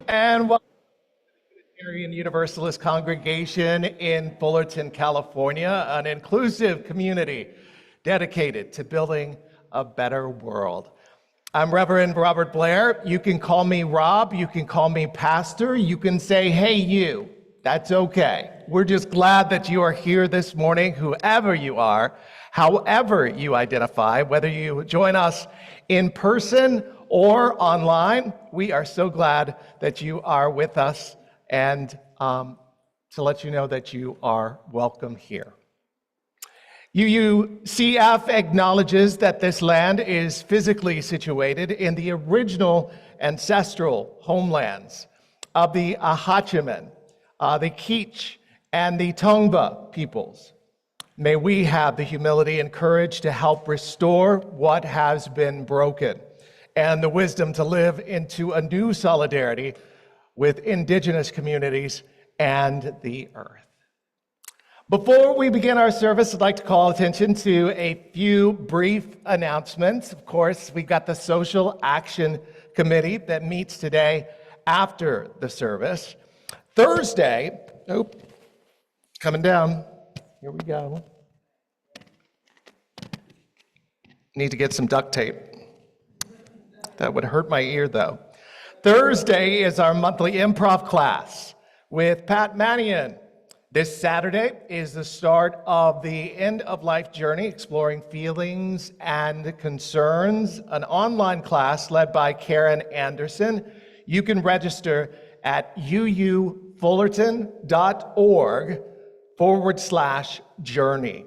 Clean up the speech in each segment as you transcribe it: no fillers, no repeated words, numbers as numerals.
And welcome to the Unitarian Universalist congregation in Fullerton, California, an inclusive community dedicated to building a better world. I'm Reverend Robert Blair. You can call me Rob, you can call me Pastor, you can say, hey, you. That's okay. We're just glad that you are here this morning, whoever you are, however you identify, whether you join us in person or online. We are so glad that you are with us and to let you know that you are welcome here. UUCF acknowledges that this land is physically situated in the original ancestral homelands of the Ahachiman, the Kizh, and the Tongva peoples. May we have the humility and courage to help restore what has been broken and the wisdom to live into a new solidarity with indigenous communities and the earth. Before we begin our service, I'd like to call attention to a few brief announcements. Of course, we've got the Social Action Committee that meets today after the service. Thursday, coming down. Here we go. Need to get some duct tape. That would hurt my ear, though. Thursday is our monthly improv class with Pat Mannion. This Saturday is the start of the end-of-life journey, exploring feelings and concerns, an online class led by Karen Anderson. You can register at uufullerton.org/journey.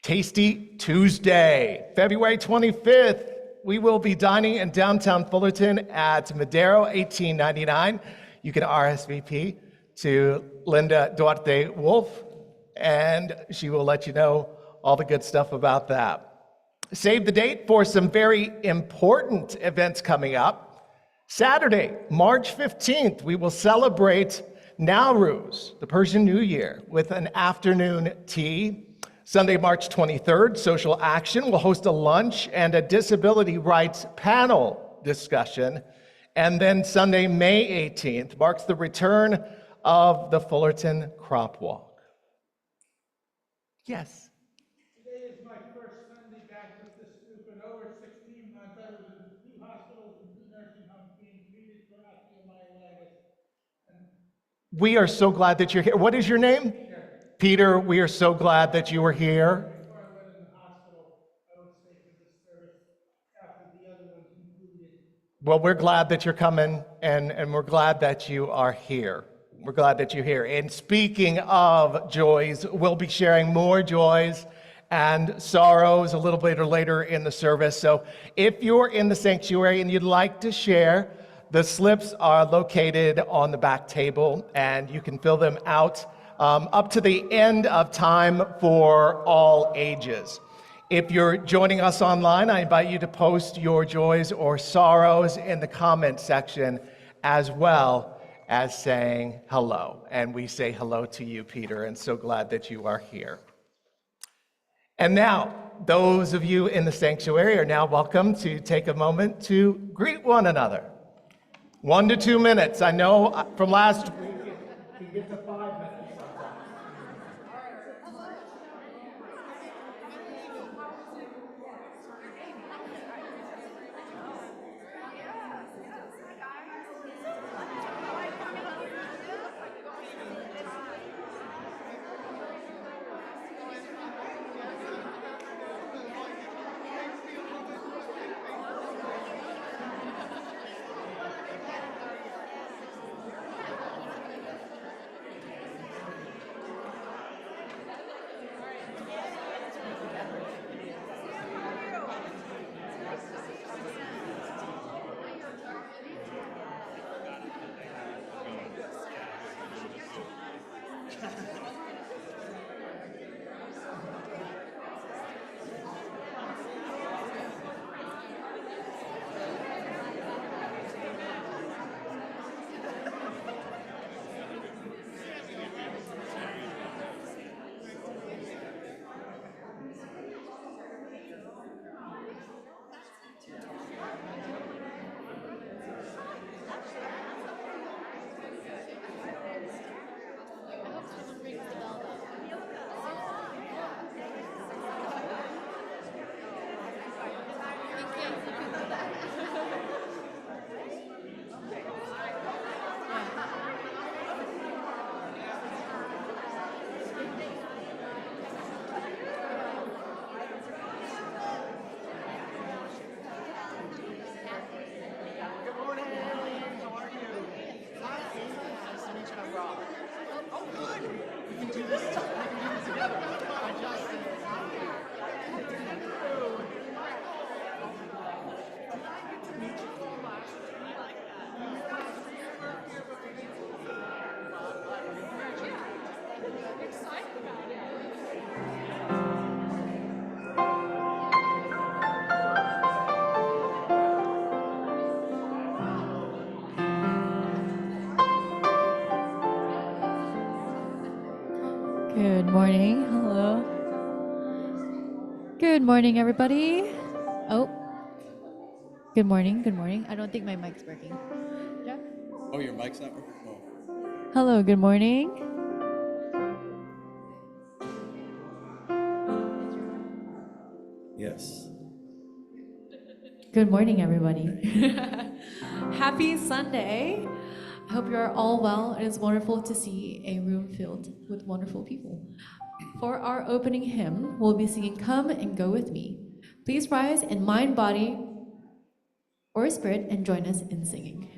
Tasty Tuesday, February 25th. We will be dining in downtown Fullerton at Madero, $18.99. You can RSVP to Linda Duarte Wolf, and she will let you know all the good stuff about that. Save the date for some very important events coming up. Saturday, March 15th, we will celebrate Nowruz, the Persian New Year, with an afternoon tea. Sunday, March 23rd, Social Action will host a lunch and a disability rights panel discussion. And then Sunday, May 18th, marks the return of the Fullerton Crop Walk. Yes? Today is my first Sunday back with this group. In over 16 months, I was in 2 hospitals and 2 nursing homes being treated for osteomyelitis. We are so glad that you're here. What is your name? Peter, we are so glad that you were here. Before I went in the hospital, I would stay for this service after the other ones concluded. Well, we're glad that you're coming, and we're glad that you are here. We're glad that you're here. And speaking of joys, we'll be sharing more joys and sorrows a little bit later in the service. So if you're in the sanctuary and you'd like to share, the slips are located on the back table, and you can fill them out up to the end of time for all ages. If you're joining us online, I invite you to post your joys or sorrows in the comment section, as well as saying hello. And we say hello to you, Peter, and so glad that you are here. And now, those of you in the sanctuary are now welcome to take a moment to greet one another. 1 to 2 minutes. I know from last week it can get to 5 minutes. Good morning. Hello. Good morning, everybody. Oh, good morning. Good morning. I don't think my mic's working. Jeff? Oh, your mic's not working? Oh. Hello, good morning. Yes. Good morning, everybody. Happy Sunday. I hope you are all well. It is wonderful to see a room filled with wonderful people. For our opening hymn, we'll be singing Come and Go With Me. Please rise in mind, body, or spirit and join us in singing.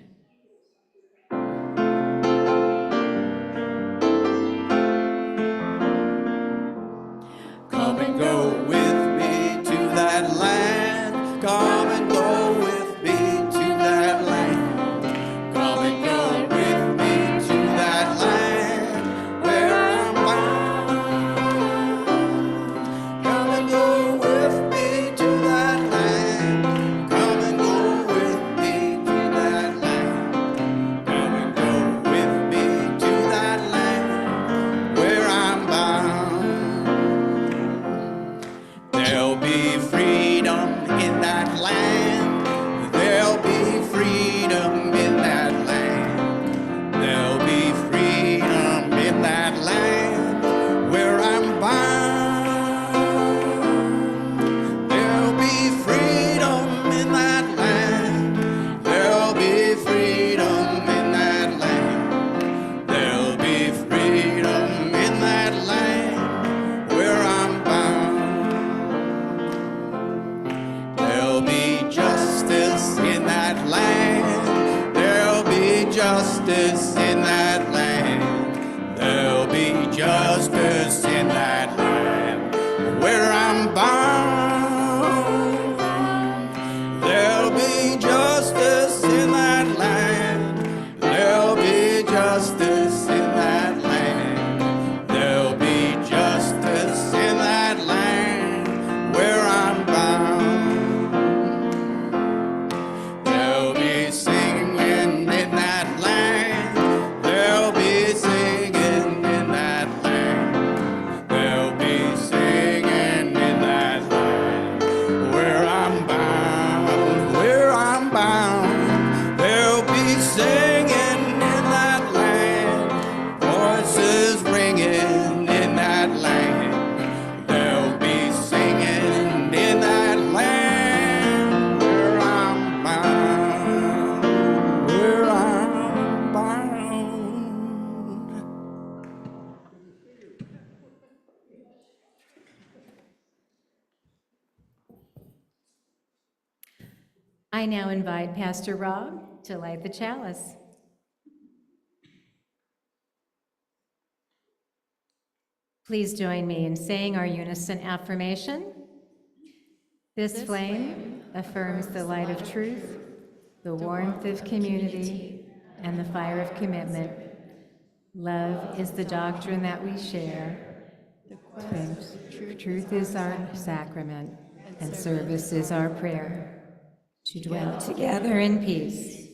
Come and go with me to that land. Come and go with me to that land. Come and go with me to that land where I'm bound. Come and go with me to that land. Come and go with me to that land. Come and go with me to that land where I'm bound. There'll be freedom in that land. There'll be freedom in that land. There'll be freedom in that land where I'm bound. There'll be freedom in that land. There'll be freedom in that land. There'll be freedom in that land where I'm bound. There'll be justice in that land. There'll be justice in that land. There'll be justice in that land where I'm bound. There'll be justice in that land. There'll be justice in that land. There'll be justice in that land where I'm bound. There'll be singing in that land. There'll be singing in that land. There'll be singing in that land where I'm bound. Where I'm bound. There'll be singing in that land. Voices ringing in that land. There'll be singing in that land where I'm bound, where I'm bound. I now invite Pastor Rob to light the chalice. Please join me in saying our unison affirmation. This flame affirms the light of truth, the warmth of community, and the fire of commitment. Love is the doctrine that we share. Truth is our sacrament, and service is our prayer. To dwell together in peace,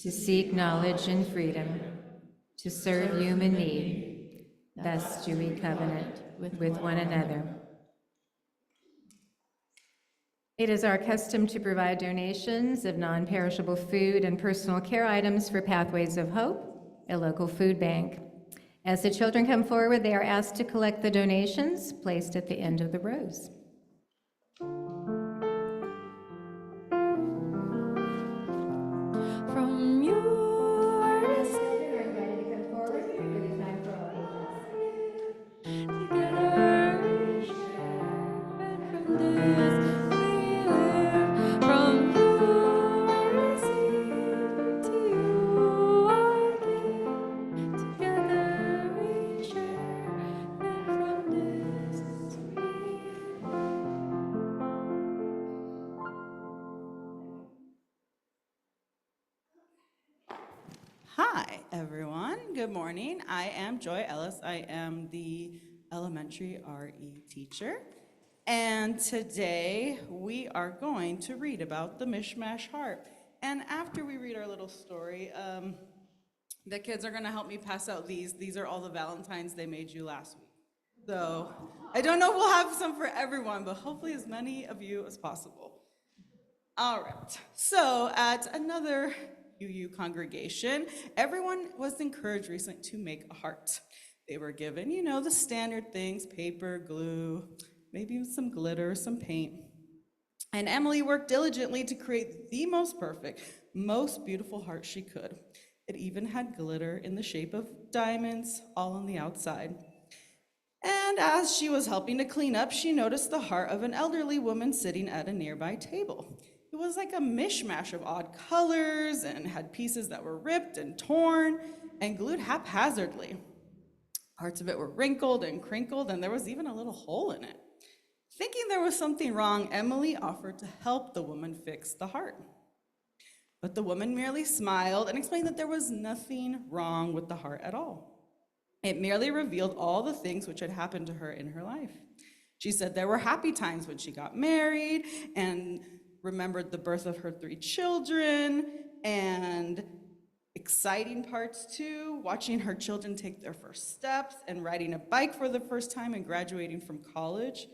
to seek knowledge and freedom, to serve human need. Thus do we covenant with one another. It is our custom to provide donations of non-perishable food and personal care items for Pathways of Hope, a local food bank. As the children come forward, they are asked to collect the donations placed at the end of the rows. From your Children are invited to come forward for the time for all ages. together we share, and from this we live. From you I receive, to you I give. Together we share, and from this we Hi, everyone. Good morning. I am Joy Ellis. I am the elementary RE teacher. And today we are going to read about the Mishmash harp. And after we read our little story, the kids are going to help me pass out these. These are all the Valentines they made you last week. So I don't know if we'll have some for everyone, but hopefully as many of you as possible. All right, so at another UU congregation, everyone was encouraged recently to make a heart. They were given, you know, the standard things, paper, glue, maybe some glitter, some paint. And Emily worked diligently to create the most perfect, most beautiful heart she could. It even had glitter in the shape of diamonds all on the outside. And as she was helping to clean up, she noticed the heart of an elderly woman sitting at a nearby table. It was like a mishmash of odd colors and had pieces that were ripped and torn and glued haphazardly. Parts of it were wrinkled and crinkled, and there was even a little hole in it. Thinking there was something wrong, Emily offered to help the woman fix the heart. But the woman merely smiled and explained that there was nothing wrong with the heart at all. It merely revealed all the things which had happened to her in her life. She said there were happy times when she got married and remembered the birth of her 3 children, and exciting parts too, watching her children take their first steps and riding a bike for the first time and graduating from college.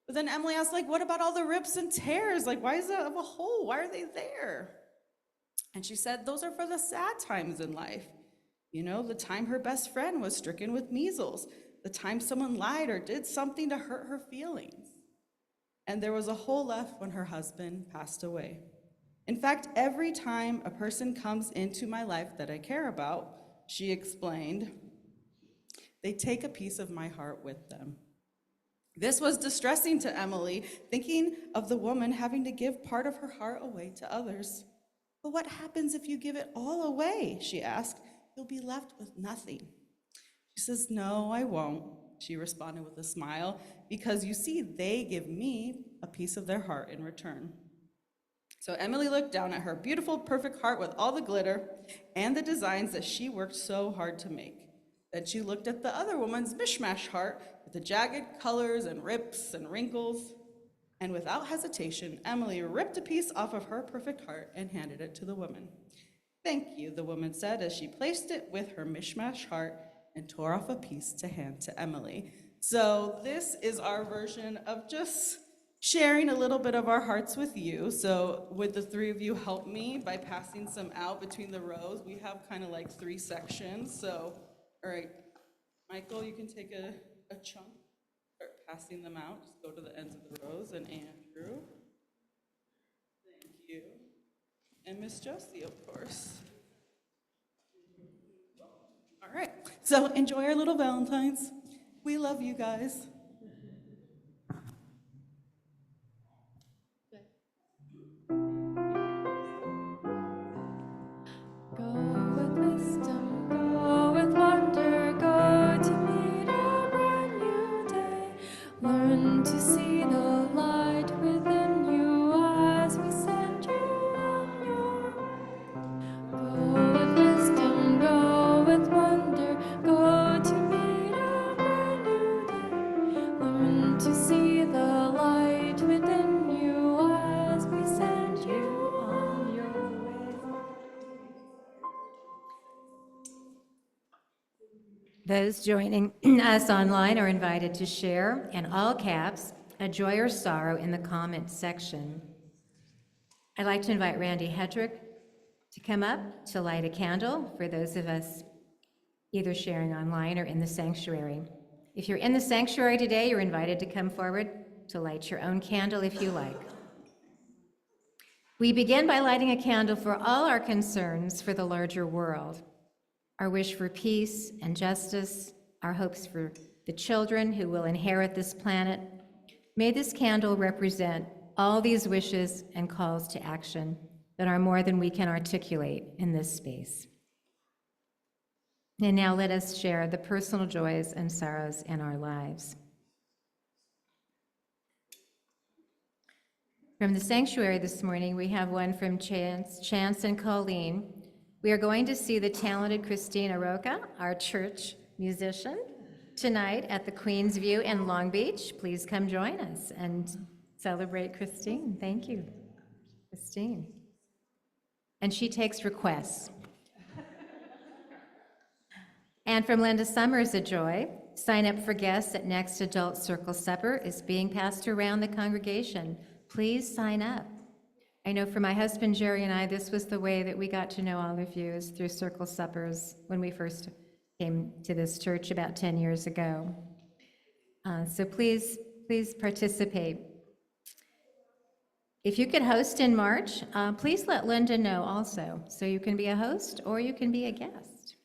But then Emily asked, like, what about all the rips and tears? Like, why is that of a hole? Why are they there? And she said, those are for the sad times in life. You know, the time her best friend was stricken with measles, the time someone lied or did something to hurt her feelings. And there was a hole left when her husband passed away. In fact, every time a person comes into my life that I care about, she explained, they take a piece of my heart with them. This was distressing to Emily, thinking of the woman having to give part of her heart away to others. But what happens if you give it all away? She asked. You'll be left with nothing. She says, no, I won't, she responded with a smile, because you see, they give me a piece of their heart in return. So Emily looked down at her beautiful, perfect heart with all the glitter and the designs that she worked so hard to make. Then she looked at the other woman's mishmash heart with the jagged colors and rips and wrinkles. And without hesitation, Emily ripped a piece off of her perfect heart and handed it to the woman. Thank you, the woman said as she placed it with her mishmash heart and tore off a piece to hand to Emily. So this is our version of just sharing a little bit of our hearts with you. So would the 3 of you help me by passing some out between the rows? We have kind of like 3 sections. So, all right, Michael, you can take a chunk, start passing them out. Just go to the ends of the rows. And Andrew, thank you. And Miss Josie, of course. All right, so enjoy our little Valentines. We love you guys. Go with wisdom, go with wonder, go to meet a brand new day. Learn to see the light within you as we send you on your way. Go with wisdom, go with wonder, go to meet a brand new day. Learn to see the light within you as we send you on your way. Those joining us online are invited to share, in all caps, a joy or sorrow in the comments section. I'd like to invite Randy Hedrick to come up to light a candle for those of us either sharing online or in the sanctuary. If you're in the sanctuary today, you're invited to come forward to light your own candle if you like. We begin by lighting a candle for all our concerns for the larger world. Our wish for peace and justice, our hopes for the children who will inherit this planet. May this candle represent all these wishes and calls to action that are more than we can articulate in this space. And now let us share the personal joys and sorrows in our lives. From the sanctuary this morning, we have one from Chance and Colleen. We are going to see the talented Christina Roca, our church musician, tonight at the Queen's View in Long Beach. Please come join us and celebrate Christine. Thank you, Christine. And she takes requests. And from Linda Summers, a joy, Sign up for guests at next adult circle supper is being passed around the congregation. Please sign up. I know for my husband Jerry and I, this was the way that we got to know all of you, is through circle suppers when we first came to this church about 10 years ago. So please participate. If you could host in March, please let Linda know also, so you can be a host or you can be a guest.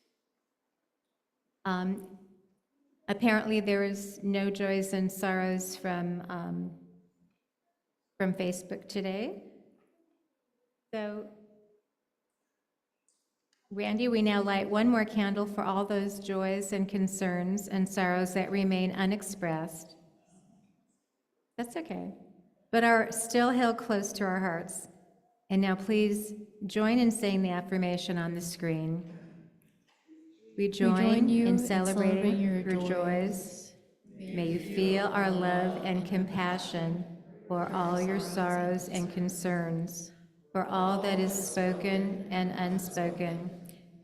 Apparently there is no joys and sorrows from Facebook today. So, Randy, we now light one more candle for all those joys and concerns and sorrows that remain unexpressed. That's okay, but are still held close to our hearts. And now please join in saying the affirmation on the screen. We join you in in celebrating your joys. joys. May you feel our love and compassion for all your sorrows and concerns, for all that is spoken and unspoken.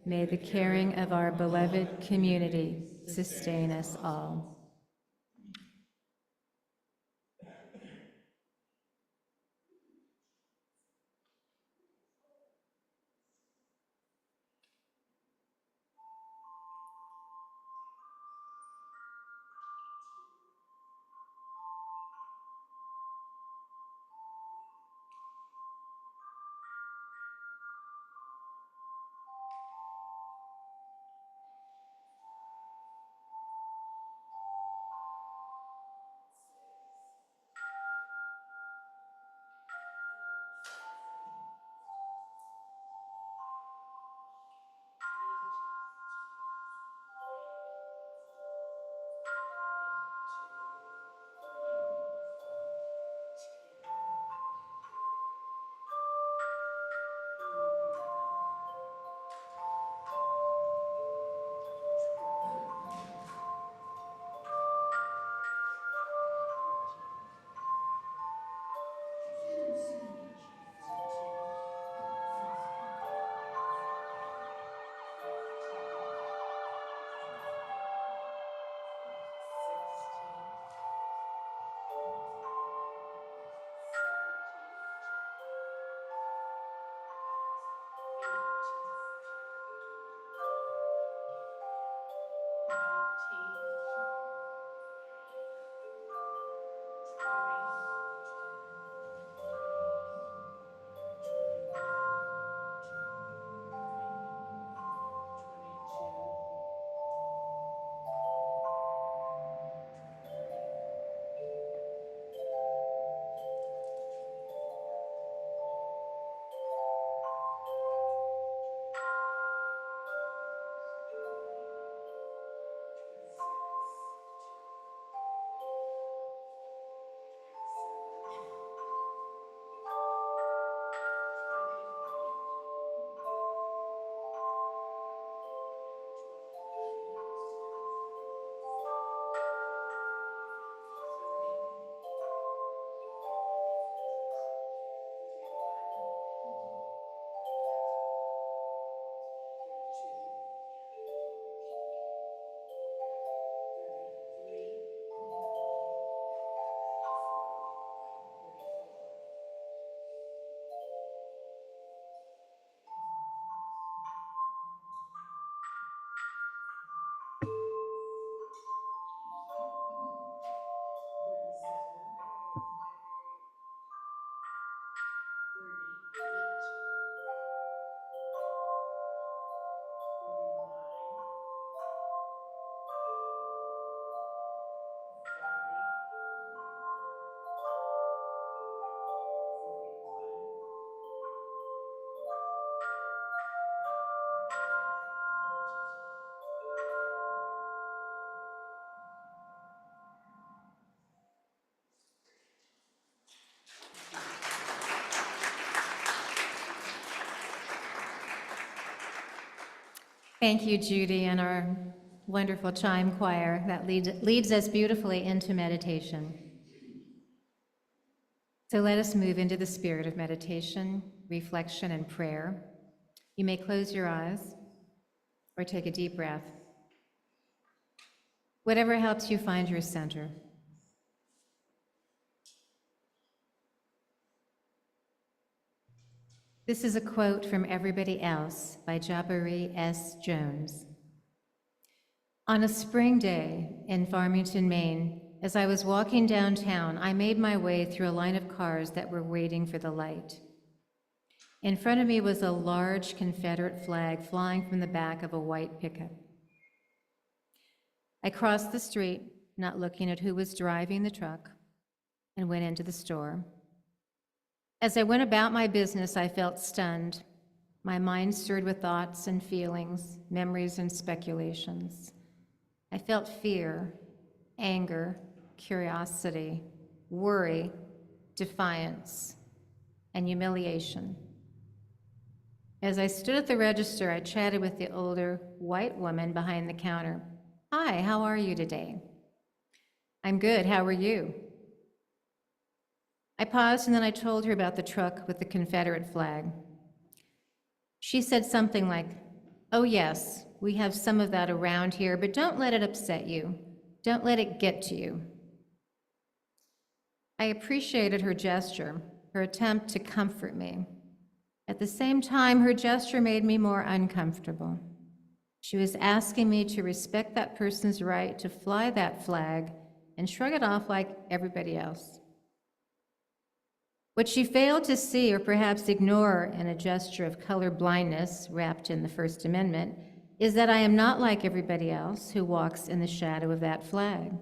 May the caring of our beloved community sustain us all. Thank you, Judy, and our wonderful chime choir that leads us beautifully into meditation. So let us move into the spirit of meditation, reflection, and prayer. You may close your eyes or take a deep breath. Whatever helps you find your center. This is a quote from Everybody Else by Jabari S. Jones. On a spring day in Farmington, Maine, as I was walking downtown, I made my way through a line of cars that were waiting for the light. In front of me was a large Confederate flag flying from the back of a white pickup. I crossed the street, not looking at who was driving the truck, and went into the store. As I went about my business, I felt stunned, my mind stirred with thoughts and feelings, memories and speculations. I felt fear, anger, curiosity, worry, defiance, and humiliation. As I stood at the register, I chatted with the older white woman behind the counter. "Hi, how are you today?" "I'm good, how are you?" I paused and then I told her about the truck with the Confederate flag. She said something like, "Oh yes, we have some of that around here, but don't let it upset you. Don't let it get to you." I appreciated her gesture, her attempt to comfort me. At the same time, her gesture made me more uncomfortable. She was asking me to respect that person's right to fly that flag and shrug it off like everybody else. What she failed to see, or perhaps ignore in a gesture of color blindness wrapped in the First Amendment, is that I am not like everybody else who walks in the shadow of that flag.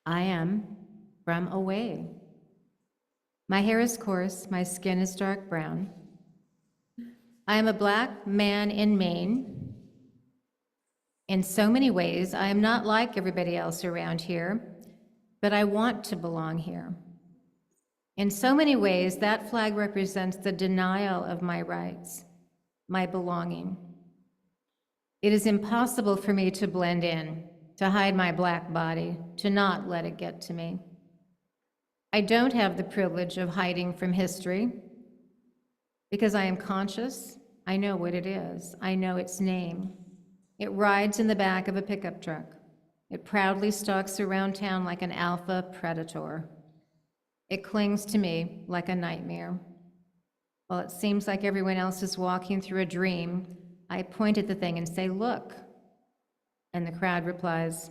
I am from away. My hair is coarse, my skin is dark brown. I am a Black man in Maine. In so many ways, I am not like everybody else around here, but I want to belong here. In so many ways, that flag represents the denial of my rights, my belonging. It is impossible for me to blend in, to hide my Black body, to not let it get to me. I don't have the privilege of hiding from history because I am conscious. I know what it is. I know its name. It rides in the back of a pickup truck. It proudly stalks around town like an alpha predator. It clings to me like a nightmare. While it seems like everyone else is walking through a dream, I point at the thing and say, "Look." And the crowd replies,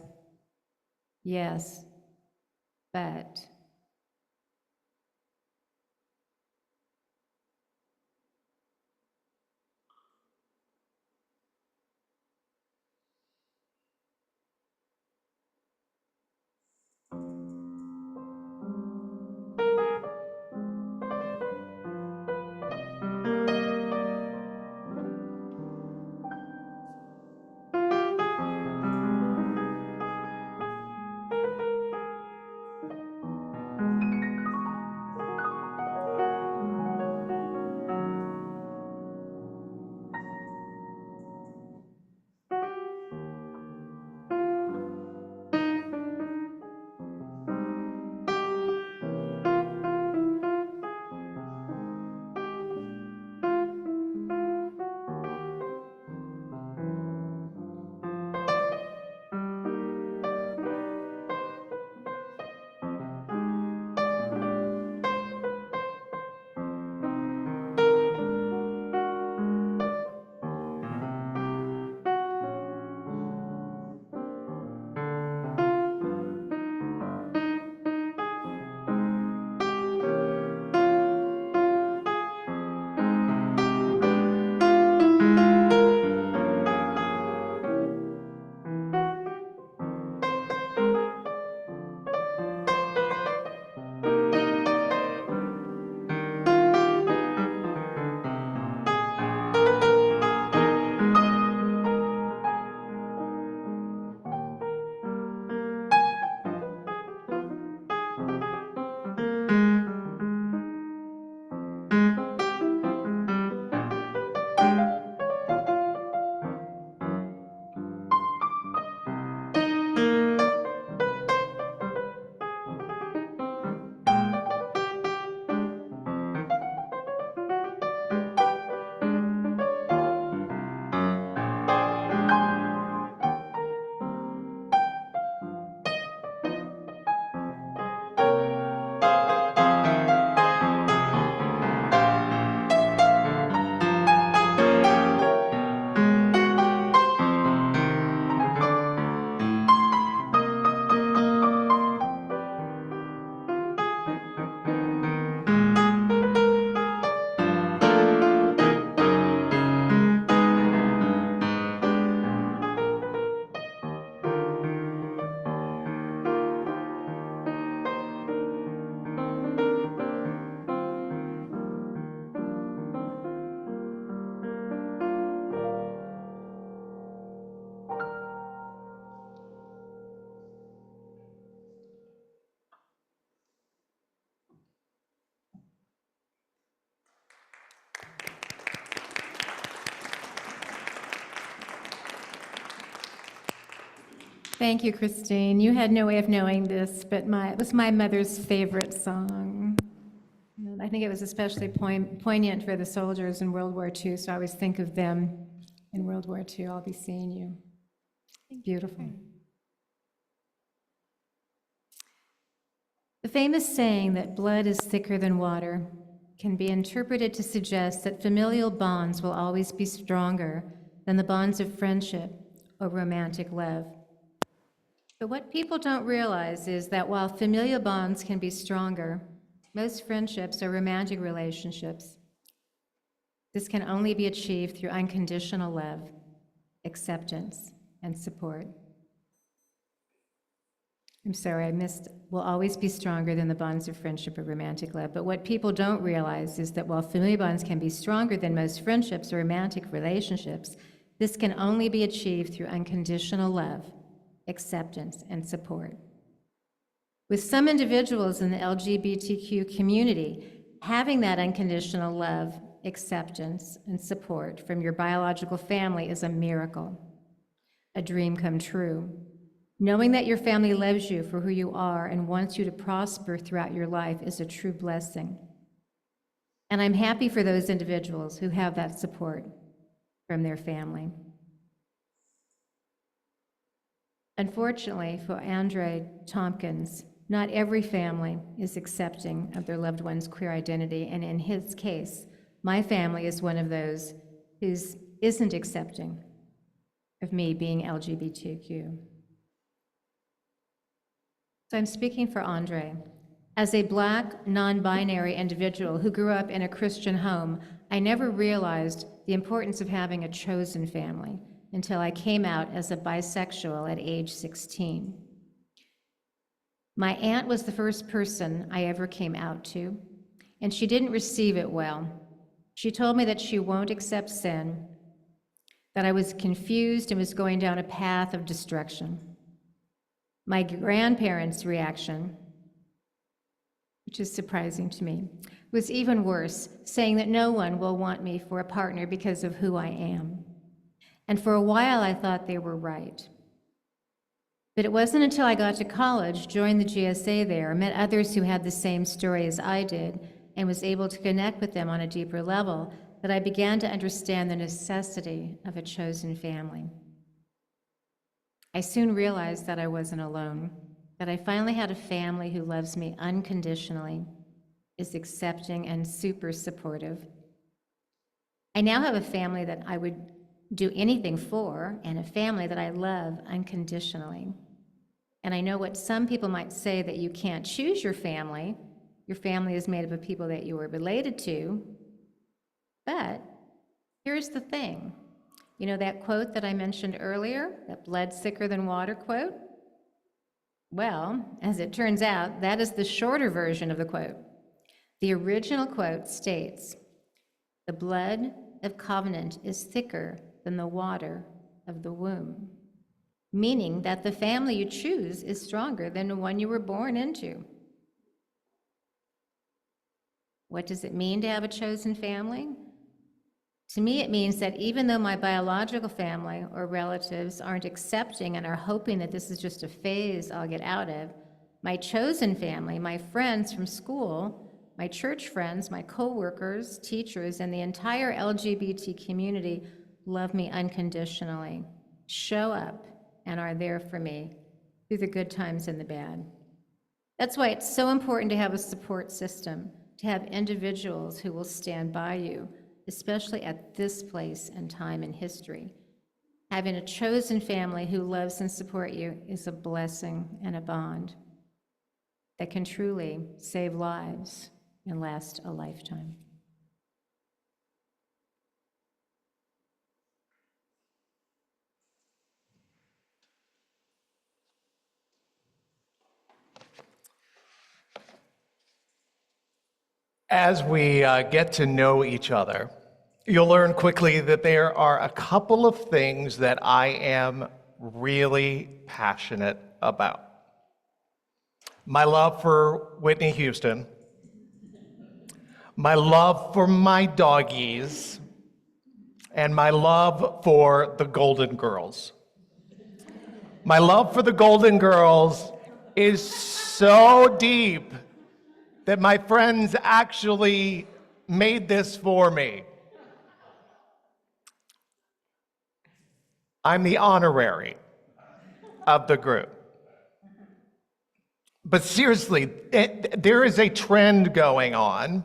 "Yes, but." Thank you, Christine. You had no way of knowing this, but it was my mother's favorite song. And I think it was especially poignant for the soldiers in World War II, so I always think of them in World War II. I'll be seeing you. Beautiful. The famous saying that blood is thicker than water can be interpreted to suggest that familial bonds will always be stronger than the bonds of friendship or romantic love. But what people don't realize is that while familial bonds can be stronger, most friendships or romantic relationships, this can only be achieved through unconditional love, acceptance, and support. I'm sorry, I missed, will always be stronger than the bonds of friendship or romantic love. But what people don't realize is that while familial bonds can be stronger than most friendships or romantic relationships, this can only be achieved through unconditional love, acceptance, and support. With some individuals in the LGBTQ community, having that unconditional love, acceptance, and support from your biological family is a miracle, a dream come true. Knowing that your family loves you for who you are and wants you to prosper throughout your life is a true blessing. And I'm happy for those individuals who have that support from their family. Unfortunately for Andre Tompkins, not every family is accepting of their loved one's queer identity, and in his case, my family is one of those who isn't accepting of me being LGBTQ. So I'm speaking for Andre. As a Black, non-binary individual who grew up in a Christian home, I never realized the importance of having a chosen family until I came out as a bisexual at age 16. My aunt was the first person I ever came out to, and she didn't receive it well. She told me that she won't accept sin, that I was confused and was going down a path of destruction. My grandparents' reaction, which is surprising to me, was even worse, saying that no one will want me for a partner because of who I am. And for a while, I thought they were right. But it wasn't until I got to college, joined the GSA there, met others who had the same story as I did, and was able to connect with them on a deeper level, that I began to understand the necessity of a chosen family. I soon realized that I wasn't alone, that I finally had a family who loves me unconditionally, is accepting and super supportive. I now have a family that I would do anything for, and a family that I love unconditionally. And I know what some people might say, that you can't choose your family. Your family is made up of people that you are related to. But here's the thing. You know that quote that I mentioned earlier, that blood's thicker than water quote? Well, as it turns out, that is the shorter version of the quote. The original quote states, "The blood of covenant is thicker than the water of the womb," meaning that the family you choose is stronger than the one you were born into. What does it mean to have a chosen family? To me, it means that even though my biological family or relatives aren't accepting and are hoping that this is just a phase I'll get out of, my chosen family, my friends from school, my church friends, my co-workers, teachers, and the entire LGBT community love me unconditionally, show up, and are there for me through the good times and the bad. That's why it's so important to have a support system, to have individuals who will stand by you, especially at this place and time in history. Having a chosen family who loves and supports you is a blessing and a bond that can truly save lives and last a lifetime. As we get to know each other, you'll learn quickly that there are a couple of things that I am really passionate about. My love for Whitney Houston, my love for my doggies, and my love for the Golden Girls. My love for the Golden Girls is so deep that my friends actually made this for me. I'm the honorary of the group. But seriously, there is a trend going on.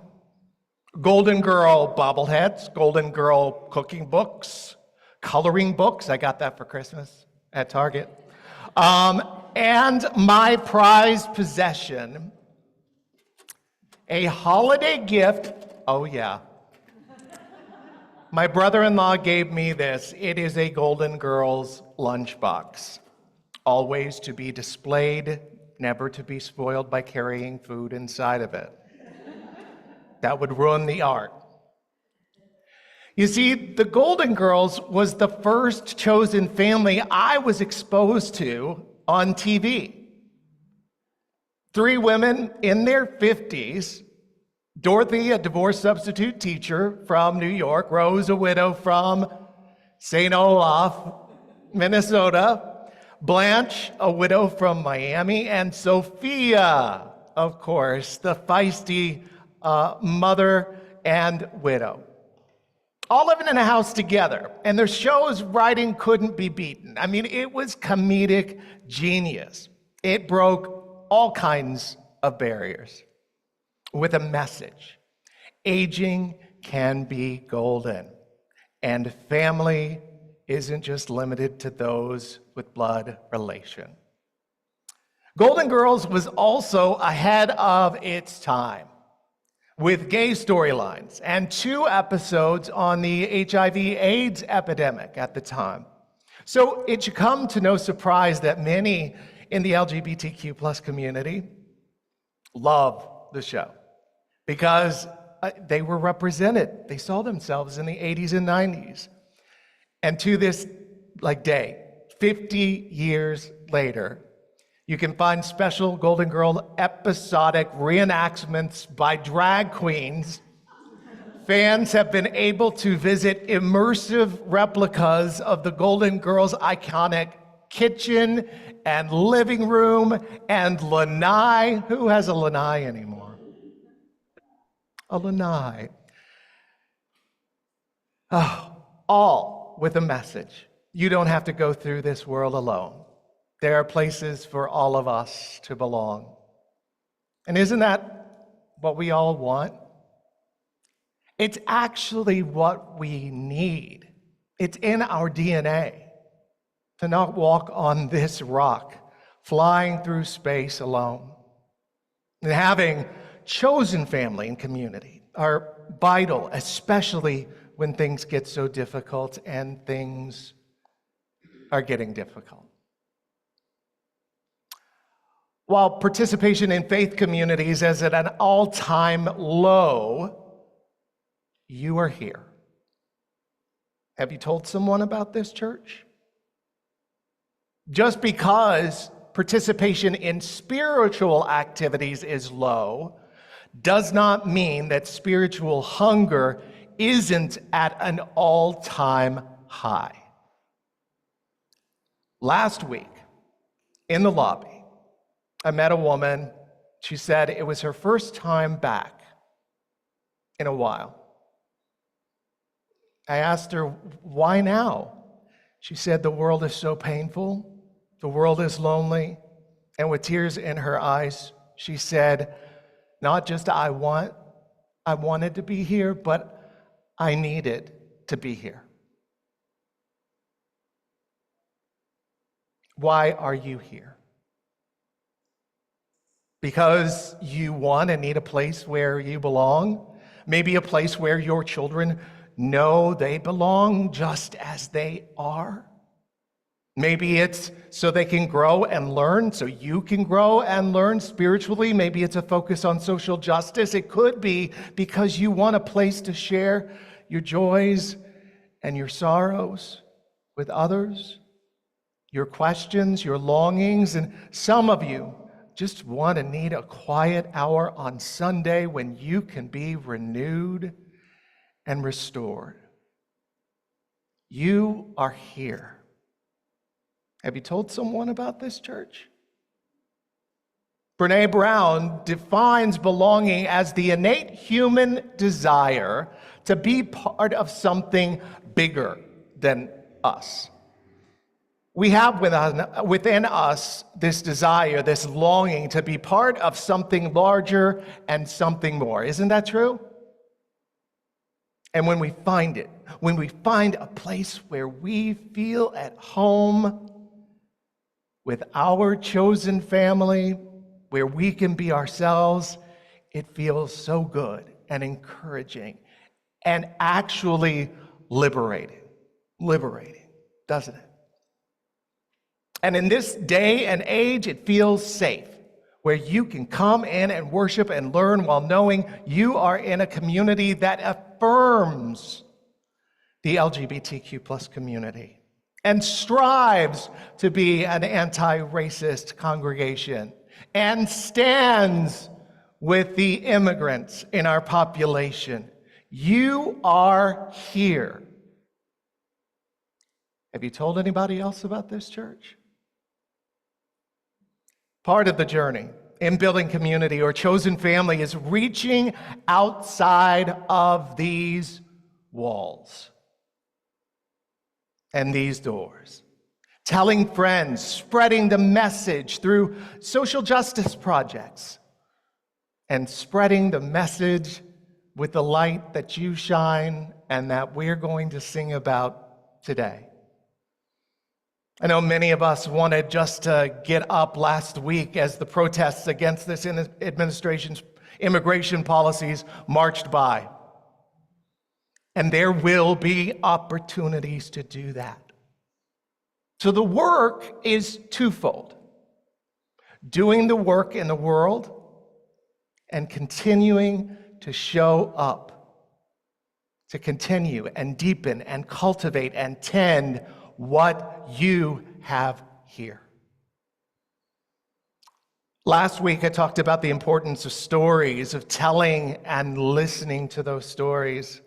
Golden Girl bobbleheads, Golden Girl cooking books, coloring books. I got that for Christmas at Target. And my prized possession, a holiday gift. Oh, yeah. My brother-in-law gave me this. It is a Golden Girls lunchbox, always to be displayed, never to be spoiled by carrying food inside of it. That would ruin the art. You see, the Golden Girls was the first chosen family I was exposed to on TV. 3 women in their 50s, Dorothy, a divorce substitute teacher from New York, Rose, a widow from St. Olaf, Minnesota, Blanche, a widow from Miami, and Sophia, of course, the feisty mother and widow. All living in a house together, and their show's writing couldn't be beaten. I mean, it was comedic genius. It broke all kinds of barriers with a message. Aging can be golden, and family isn't just limited to those with blood relation. Golden Girls was also ahead of its time, with gay storylines and 2 episodes on the HIV/AIDS epidemic at the time. So it should come to no surprise that many in the LGBTQ plus community love the show because they were represented. They saw themselves in the 80s and 90s. And to this day, 50 years later, you can find special Golden Girl episodic reenactments by drag queens. Fans have been able to visit immersive replicas of the Golden Girls' iconic kitchen and living room and lanai. Who has a lanai anymore? A lanai. Oh, all with a message. You don't have to go through this world alone. There are places for all of us to belong. And isn't that what we all want? It's actually what we need. It's in our DNA to not walk on this rock, flying through space alone. And having chosen family and community are vital, especially when things get so difficult, and things are getting difficult. While participation in faith communities is at an all-time low, you are here. Have you told someone about this church? Just because participation in spiritual activities is low does not mean that spiritual hunger isn't at an all-time high. Last week, in the lobby, I met a woman. She said it was her first time back in a while. I asked her, why now? She said, the world is so painful. The world is lonely. And with tears in her eyes, she said, not just I wanted to be here, but I needed to be here. Why are you here? Because you want and need a place where you belong? Maybe a place where your children know they belong just as they are? Maybe it's so they can grow and learn, so you can grow and learn spiritually. Maybe it's a focus on social justice. It could be because you want a place to share your joys and your sorrows with others, your questions, your longings, and some of you just want to need a quiet hour on Sunday when you can be renewed and restored. You are here. Have you told someone about this church? Brene Brown defines belonging as the innate human desire to be part of something bigger than us. We have within us this desire, this longing to be part of something larger and something more. Isn't that true? And when we find it, when we find a place where we feel at home with our chosen family, where we can be ourselves, it feels so good and encouraging and actually liberating, doesn't it? And in this day and age, it feels safe, where you can come in and worship and learn while knowing you are in a community that affirms the LGBTQ plus community and strives to be an anti-racist congregation and stands with the immigrants in our population. You are here. Have you told anybody else about this church? Part of the journey in building community or chosen family is reaching outside of these walls and these doors. Telling friends, spreading the message through social justice projects, and spreading the message with the light that you shine and that we're going to sing about today. I know many of us wanted just to get up last week as the protests against this administration's immigration policies marched by. And there will be opportunities to do that. So the work is twofold: doing the work in the world and continuing to show up, to continue and deepen and cultivate and tend what you have here. Last week, I talked about the importance of stories, of telling and listening to those stories.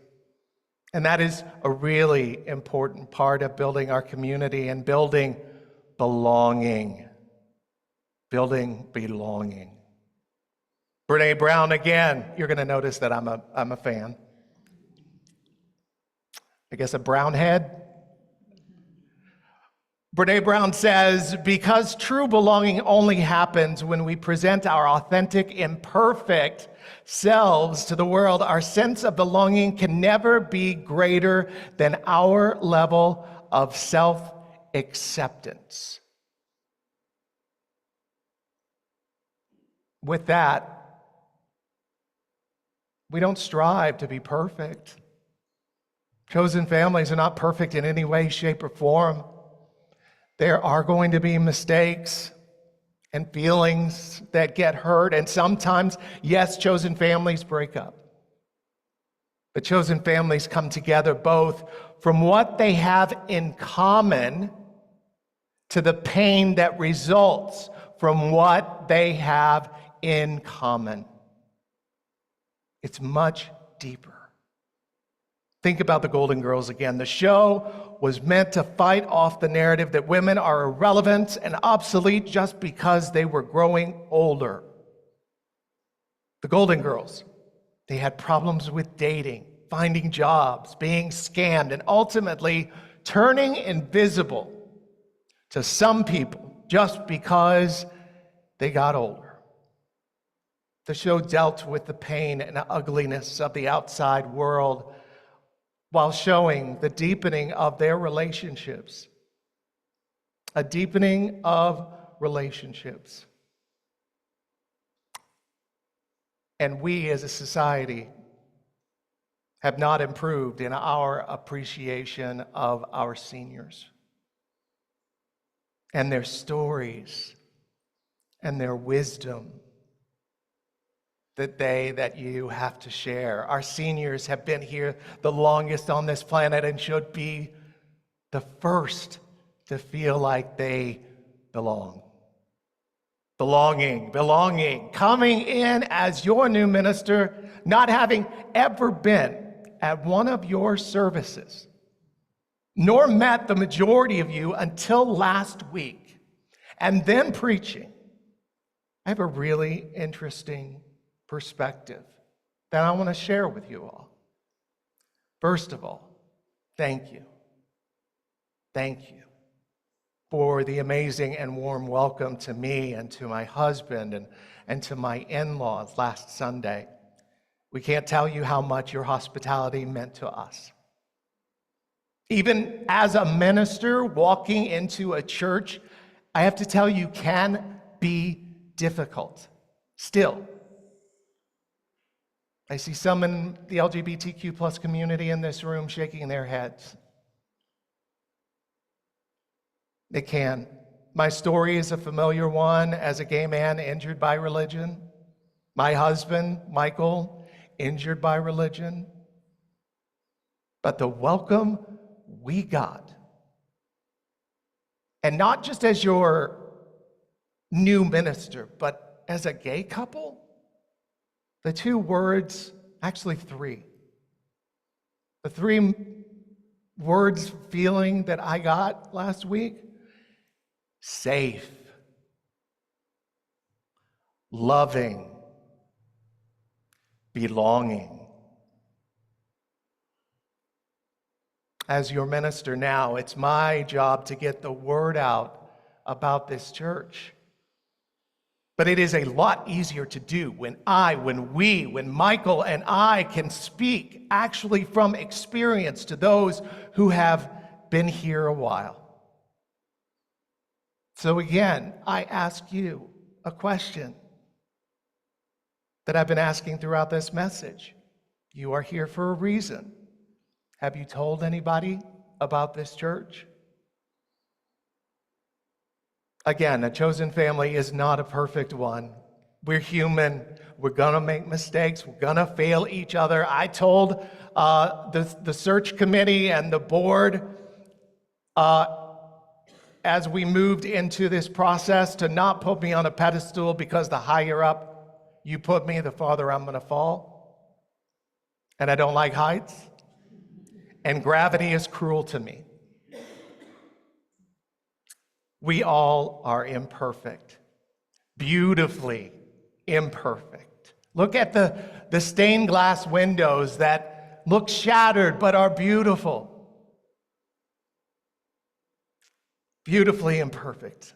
And that is a really important part of building our community and building belonging. Building belonging. Brene Brown, again, you're going to notice that I'm a fan. I guess a brown head. Brene Brown says, because true belonging only happens when we present our authentic, imperfect selves to the world, our sense of belonging can never be greater than our level of self-acceptance. With that, we don't strive to be perfect. Chosen families are not perfect in any way, shape, or form. There are going to be mistakes and feelings that get hurt, and sometimes, yes, chosen families break up. But chosen families come together both from what they have in common to the pain that results from what they have in common. It's much deeper. Think about the Golden Girls again. The show was meant to fight off the narrative that women are irrelevant and obsolete just because they were growing older. The Golden Girls, they had problems with dating, finding jobs, being scammed, and ultimately turning invisible to some people just because they got older. The show dealt with the pain and ugliness of the outside world while showing the deepening of their relationships. A deepening of relationships. And we as a society have not improved in our appreciation of our seniors and their stories and their wisdom that you have to share. Our seniors have been here the longest on this planet and should be the first to feel like they belong. Belonging, coming in as your new minister, not having ever been at one of your services, nor met the majority of you until last week, and then preaching, I have a really interesting perspective that I want to share with you all. First of all, thank you. Thank you for the amazing and warm welcome to me and to my husband and to my in-laws last Sunday. We can't tell you how much your hospitality meant to us. Even as a minister walking into a church, I have to tell you, can be difficult. Still, I see some in the LGBTQ plus community in this room shaking their heads. They can. My story is a familiar one as a gay man injured by religion. My husband, Michael, injured by religion. But the welcome we got, and not just as your new minister, but as a gay couple, the two words, actually three. The three words feeling that I got last week: safe, loving, belonging. As your minister now, it's my job to get the word out about this church. But it is a lot easier to do when Michael and I can speak actually from experience to those who have been here a while. So again, I ask you a question that I've been asking throughout this message. You are here for a reason. Have you told anybody about this church? Again, a chosen family is not a perfect one. We're human. We're going to make mistakes. We're going to fail each other. I told the search committee and the board as we moved into this process to not put me on a pedestal, because the higher up you put me, the farther I'm going to fall. And I don't like heights. And gravity is cruel to me. We all are imperfect, beautifully imperfect. Look at the stained glass windows that look shattered but are beautiful. Beautifully imperfect.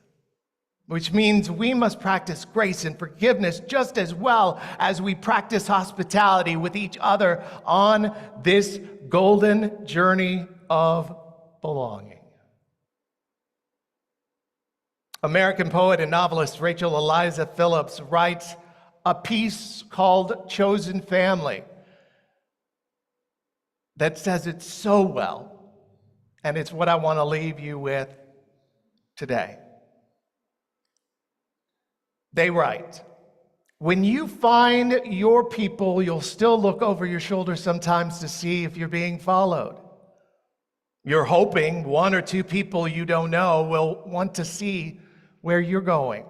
Which means we must practice grace and forgiveness just as well as we practice hospitality with each other on this golden journey of belonging. American poet and novelist Rachel Eliza Phillips writes a piece called Chosen Family that says it so well, and it's what I want to leave you with today. They write, when you find your people, you'll still look over your shoulder sometimes to see if you're being followed. You're hoping one or two people you don't know will want to see where you're going.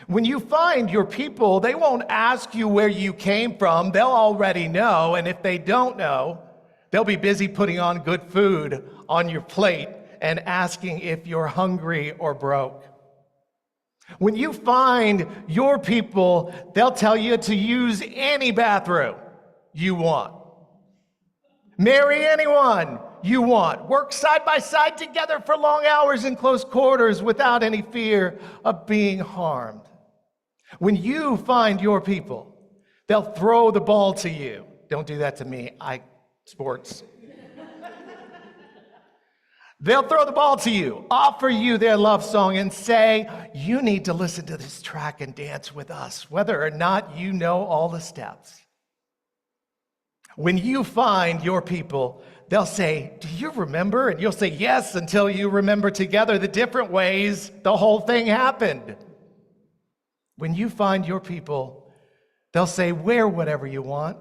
When you find your people, they won't ask you where you came from. They'll already know, and if they don't know, they'll be busy putting on good food on your plate and asking if you're hungry or broke. When you find your people, they'll tell you to use any bathroom you want. Marry anyone you want. Work side by side together for long hours in close quarters without any fear of being harmed. When you find your people, they'll throw the ball to you. Don't do that to me. Sports. They'll throw the ball to you, offer you their love song, and say, you need to listen to this track and dance with us, whether or not you know all the steps. When you find your people, they'll say, do you remember? And you'll say yes until you remember together the different ways the whole thing happened. When you find your people, they'll say, wear whatever you want.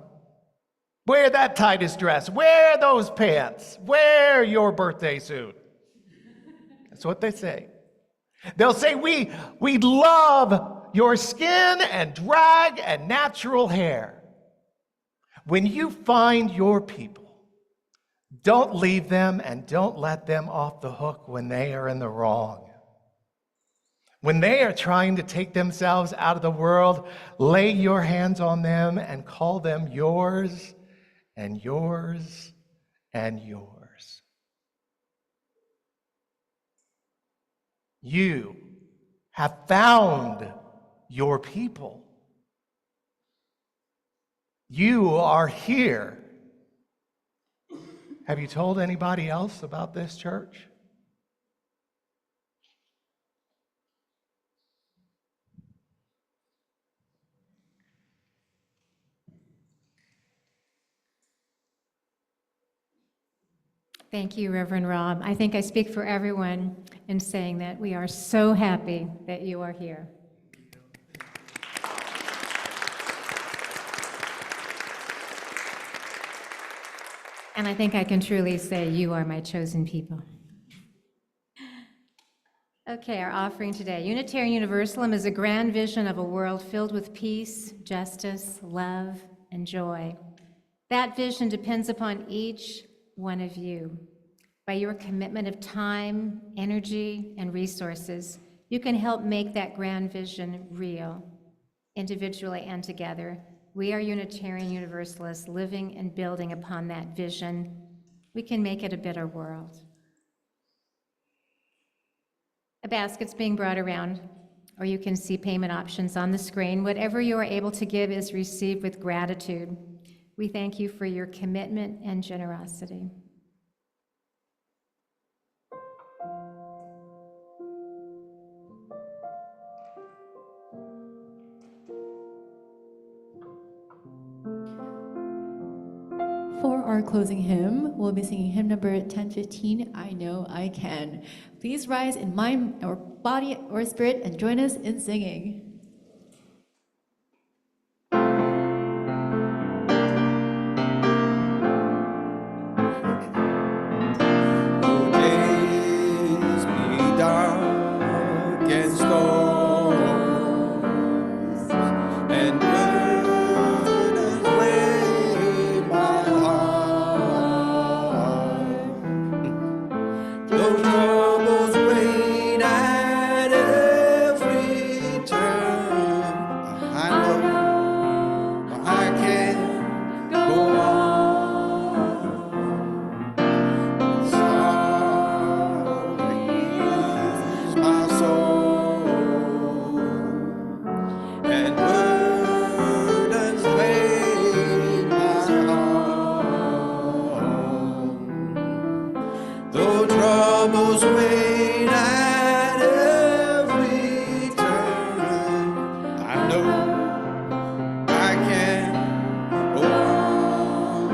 Wear that tightest dress. Wear those pants. Wear your birthday suit. That's what they say. They'll say, we love your skin and drag and natural hair. When you find your people, Don't leave them and don't let them off the hook when they are in the wrong. When they are trying to take themselves out of the world, lay your hands on them and call them yours and yours and yours. You have found your people. You are here. Have you told anybody else about this church? Thank you, Reverend Rob. I think I speak for everyone in saying that we are so happy that you are here. And I think I can truly say you are my chosen people. Okay, our offering today. Unitarian Universalism is a grand vision of a world filled with peace, justice, love, and joy. That vision depends upon each one of you. By your commitment of time, energy, and resources, you can help make that grand vision real, individually and together. We are Unitarian Universalists living and building upon that vision. We can make it a better world. A basket's being brought around, or you can see payment options on the screen. Whatever you are able to give is received with gratitude. We thank you for your commitment and generosity. For our closing hymn, we'll be singing hymn number 1015, I Know I Can. Please rise in mind or body or spirit and join us in singing. Though days be dark and storms, and burdens weigh my heart, though troubles wait at every turn, I know I can go on. Sorrows my soul, and burdens weigh my heart. Though troubles wait at every turn, I know I can go on.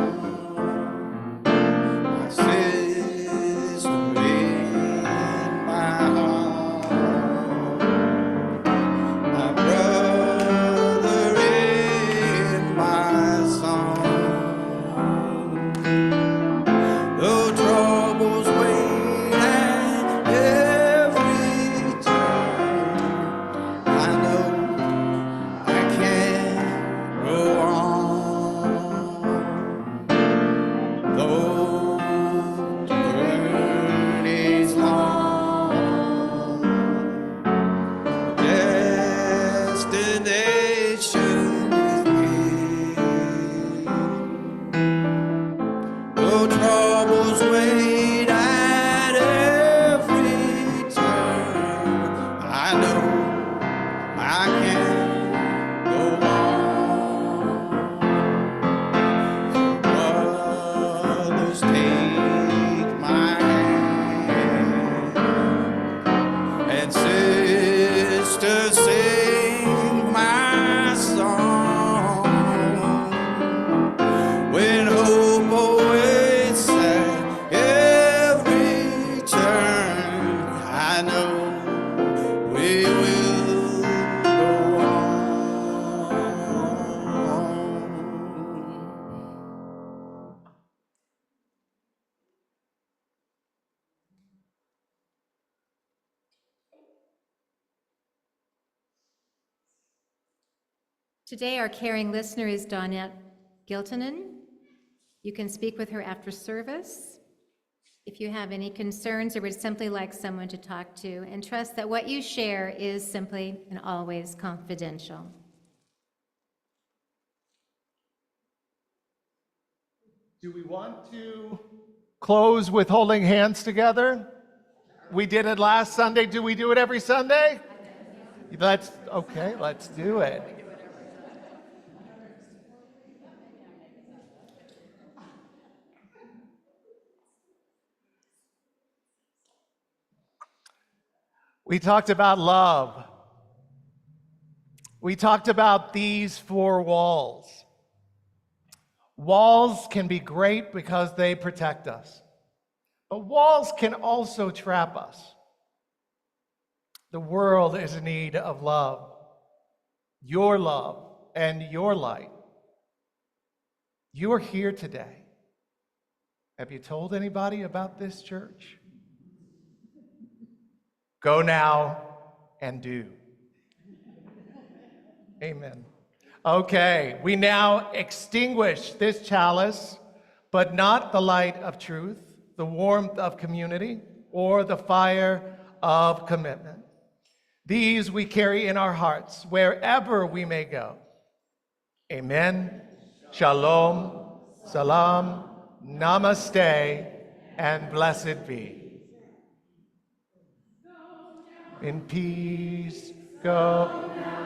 My sister in my heart, my brother in my song. Though troubles wait at every turn, I know I can go on. Though the journey's long, destination is near. Though troubles wait at every turn, I know I can go on. Brothers, take my hand, and sisters, sing my song. When hope awaits at every turn, I know we will go on. Today, our caring listener is Dawnette Giltonen. You can speak with her after service. If you have any concerns or would simply like someone to talk to, and trust that what you share is simply and always confidential. Do we want to close with holding hands together? We did it last Sunday. Do we do it every Sunday? Let's do it. We talked about love. We talked about these 4 walls. Walls can be great because they protect us, but walls can also trap us. The world is in need of love, and your light. You are here today. Have you told anybody about this church? Go now and do. Amen. Okay, we now extinguish this chalice, but not the light of truth, the warmth of community, or the fire of commitment. These we carry in our hearts wherever we may go. Amen. Shalom, salam, namaste, and blessed be. In peace, go now.